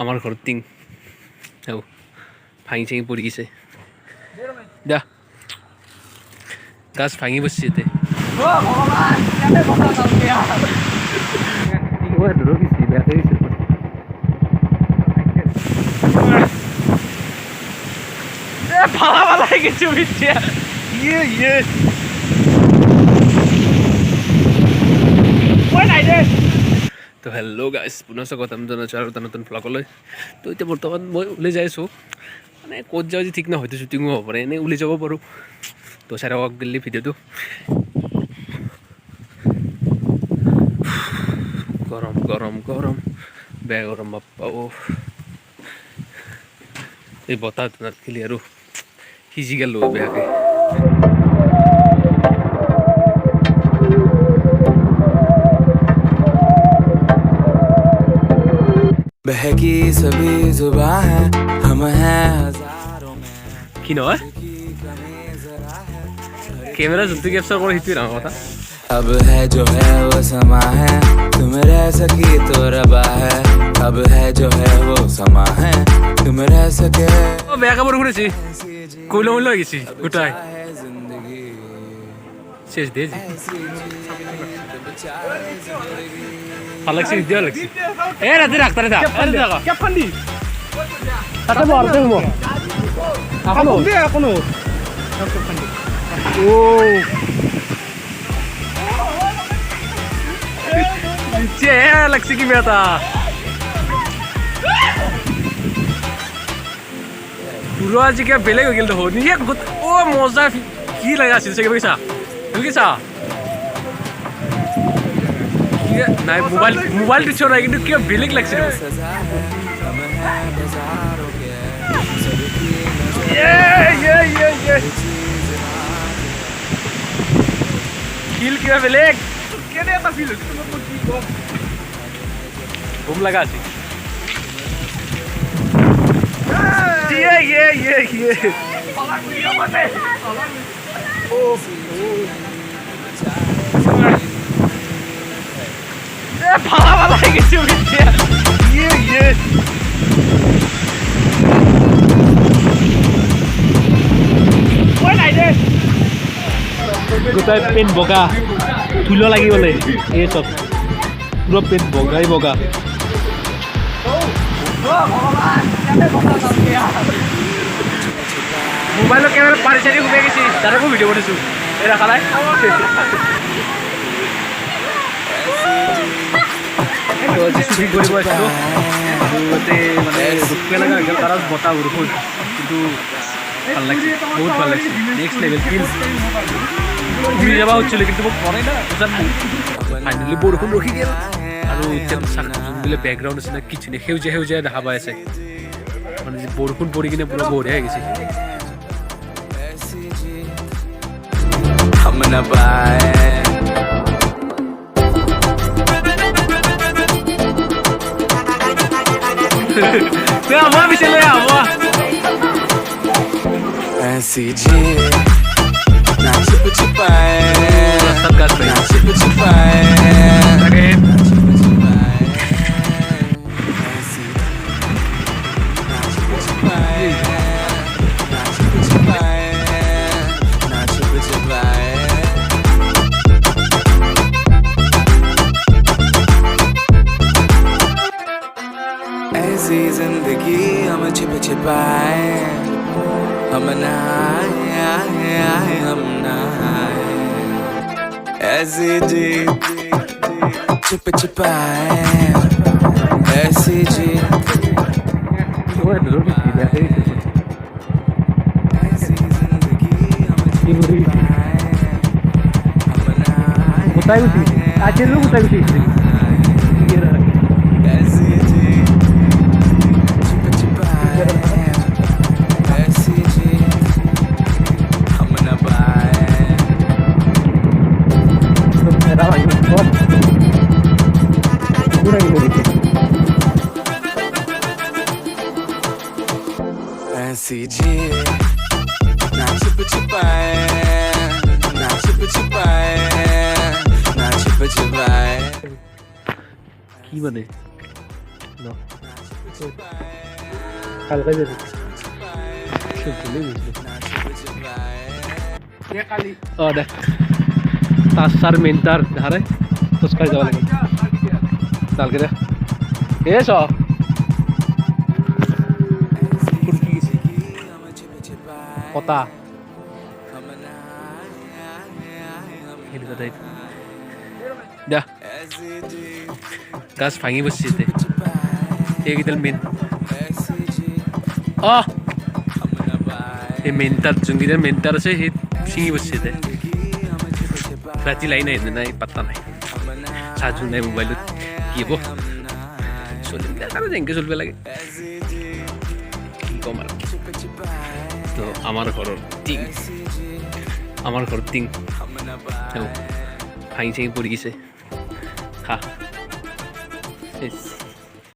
আমাৰ ঘৰত টিং ভাঙি চাঙি পৰি গৈছে দিয়া গাছ ভাঙি বসছে এতে তো হেল্ল' গাইজ পুনৰ স্বাগতম জনাইছোঁ আৰু এটা নতুন ভ্লগলৈ তো এতিয়া বৰ্তমান মই ওলাই যাই আছোঁ মানে ক'ত যাওঁ যে ঠিক নহয় হয়তো শ্বুটিঙো হ'ব পাৰে এনেই ওলাই যাব পাৰোঁ তো চাই থাকক গ'লে ভিডিঅ'টো গৰম গৰম গৰম বেয়া গৰম বাপ্পা এই বতাহটো নাথাকিলে আৰু সিজি গ'লো বেয়াকৈ बहकी सभी जुबां है हम हैं हजारों में কি নহয় কেমেৰা যোনটো কেপচাৰ কৰে সেইটোৱে ডাঙৰ কথা अब है जो है वो समा है तुम रह सकी तो रबा है अब है जो है वो समा है तुम रह सके বেয়া কাপোৰ ঘূৰিছি কৈলো মূল্য হৈ গৈছি গোটাই जिंदगी শেষ দিয়ে ভাল লাগছে দিয়া লাগছে এ রাতে রাখতে রে ক্যাপ্টেন তাতে বলতে হবো এখনো ও নিচে লাগছে কি বেটা পুরো আজি কি বেলেগ হৈ গেল তো নিজে ও মজা কি লাগা আছিল সে পয়সা তুমি কি নাই মোবাইল টিচৰ নাই কিন্তু কিয় বেলেগ লাগছে ফিল কিবা বেলেগ কেনে এটা ফিল ঘুম লগা আছে ভালা গেছে গোটাই পেট বগা ধুলো লাগি গ'লে এই চব পুরো পেট বগাই বগা মোবাইলৰ কেমেৰা পাৰি চাৰি ঘুমাই গৈছে তাৰো ভিডিঅ' বনাইছোঁ এই ৰাখা নাই শ্বুটিং কৰিব আহিছিলোঁ আৰু ইয়াতে মানে দুখীয়া লগা হৈ গ'ল কাৰণ বতাহ বৰষুণ কিন্তু ভাল লাগিছে বহুত ভাল লাগিছে নেক্সট লেভেল ফিল ঘূৰি যাব খুজিছিলোঁ কিন্তু মোক মনে না ফাইনেলি বৰষুণ ৰখি গ'ল আৰু এতিয়া যোনবিলাক বেকগ্ৰাউণ্ড আছে না কিচেনে সেউজীয়া সেউজীয়া দেখা পাই আছে মানে বৰষুণ পৰি কিনে পুৰা বঢ়িয়া হৈ গৈছে हम न पाए Amor, bicho, ele é amor. ऐसी जी ना छिप छिपाए ना छिप छिपाए ऐसी ना छिप छिपाए ना छिप छिपाए ना छिप छिपाए ऐसी जिंदगी हम छिप छिपाए हम नहाए हम नहाए ऐसी जी छिप छिपाए ऐसी जी ऐसी जिंदगी हम छिप छिपाए हम नहाए ऐसी जी छिप छिपाए ऐसी जी हम न पाए ऐसी जी ना छिप छिपाए ना छिप छिपाए ना छिप छिपाए কি মানে ভালকৈ যাবি অঁ দে তাৰ মেইন তাৰ দেখাৰে খোজকাঢ়ি যাব লাগে ভালকৈ দে এ চ কটা দে গাছ ভাঙি বসছে এইকেইডাল মেইন অঁ এই মেইন তার যোনকেইডাল মেইন তার আছে সেই ছিঙি বসছে ৰাতি লাইন আহিছে নাই পাত্তা নাই চাৰ্জো নাই মোবাইলত কি হ'ব চলিবিলাক আৰু যেনেকৈ চলিব লাগে কি ক'ম আৰু তো আমাৰ ঘৰৰ টিং ভাঙি চাঙি পৰি গৈছে খা